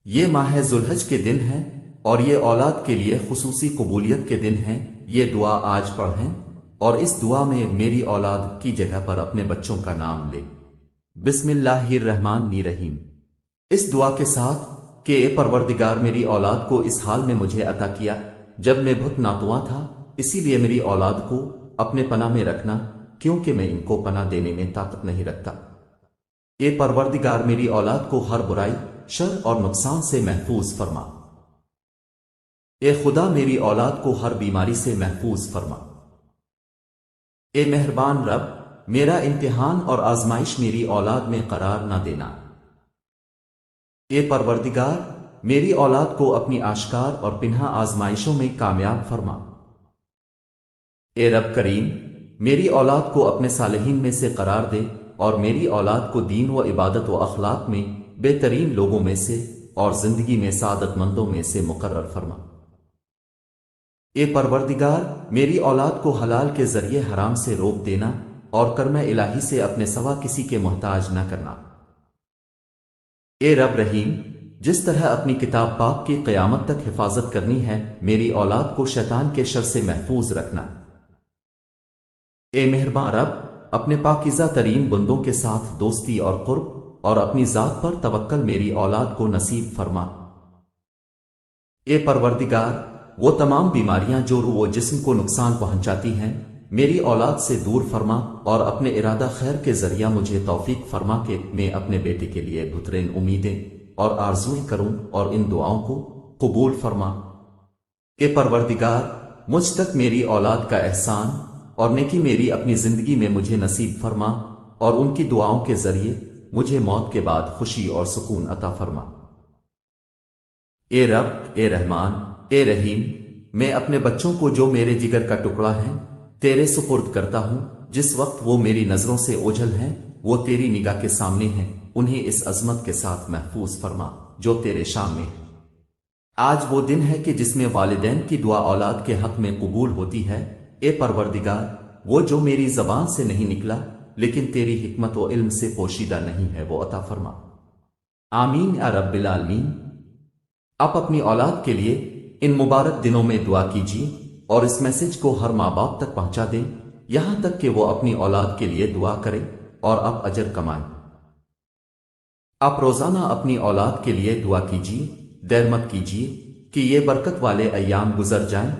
یہ ماہ ذوالحج کے دن ہیں اور یہ اولاد کے لیے خصوصی قبولیت کے دن ہیں۔ یہ دعا آج پڑھیں اور اس دعا میں میری اولاد کی جگہ پر اپنے بچوں کا نام لے۔ بسم اللہ الرحمن الرحیم۔ اس دعا کے ساتھ کہ اے پروردگار میری اولاد کو اس حال میں مجھے عطا کیا جب میں بہت ناتواں تھا، اسی لیے میری اولاد کو اپنے پناہ میں رکھنا کیونکہ میں ان کو پناہ دینے میں طاقت نہیں رکھتا۔ اے پروردگار میری اولاد کو ہر برائی، شر اور نقصان سے محفوظ فرما۔ اے خدا میری اولاد کو ہر بیماری سے محفوظ فرما۔ اے مہربان رب، میرا امتحان اور آزمائش میری اولاد میں قرار نہ دینا۔ اے پروردگار میری اولاد کو اپنی آشکار اور پنہا آزمائشوں میں کامیاب فرما۔ اے رب کریم میری اولاد کو اپنے صالحین میں سے قرار دے اور میری اولاد کو دین و عبادت و اخلاق میں بہترین لوگوں میں سے اور زندگی میں سعادت مندوں میں سے مقرر فرما۔ اے پروردگار میری اولاد کو حلال کے ذریعے حرام سے روک دینا اور کرم الہی سے اپنے سوا کسی کے محتاج نہ کرنا۔ اے رب رحیم جس طرح اپنی کتاب پاک کی قیامت تک حفاظت کرنی ہے، میری اولاد کو شیطان کے شر سے محفوظ رکھنا۔ اے مہربان رب اپنے پاکیزہ ترین بندوں کے ساتھ دوستی اور قرب اور اپنی ذات پر توکل میری اولاد کو نصیب فرما۔ اے پروردگار وہ تمام بیماریاں جو روح و جسم کو نقصان پہنچاتی ہیں میری اولاد سے دور فرما اور اپنے ارادہ خیر کے ذریعہ مجھے توفیق فرما کہ میں اپنے بیٹے کے لیے بہترین امیدیں اور آرزویں کروں اور ان دعاؤں کو قبول فرما۔ اے پروردگار مجھ تک میری اولاد کا احسان اور نیکی میری اپنی زندگی میں مجھے نصیب فرما اور ان کی دعاؤں کے ذریعے مجھے موت کے بعد خوشی اور سکون عطا فرما۔ اے رب، اے رحمان، اے رحیم میں اپنے بچوں کو جو میرے جگر کا ٹکڑا ہیں تیرے سپرد کرتا ہوں۔ جس وقت وہ میری نظروں سے اوجھل ہیں وہ تیری نگاہ کے سامنے ہیں، انہیں اس عظمت کے ساتھ محفوظ فرما جو تیرے شان میں ہے۔ آج وہ دن ہے کہ جس میں والدین کی دعا اولاد کے حق میں قبول ہوتی ہے۔ اے پروردگار وہ جو میری زبان سے نہیں نکلا لیکن تیری حکمت و علم سے پوشیدہ نہیں ہے وہ عطا فرما۔ آمین یا رب العالمین۔ آپ اپنی اولاد کے لیے ان مبارک دنوں میں دعا کیجیے اور اس میسج کو ہر ماں باپ تک پہنچا دیں یہاں تک کہ وہ اپنی اولاد کے لیے دعا کریں اور آپ اجر کمائیں۔ آپ روزانہ اپنی اولاد کے لیے دعا کیجیے، دیر مت کیجیے کہ یہ برکت والے ایام گزر جائیں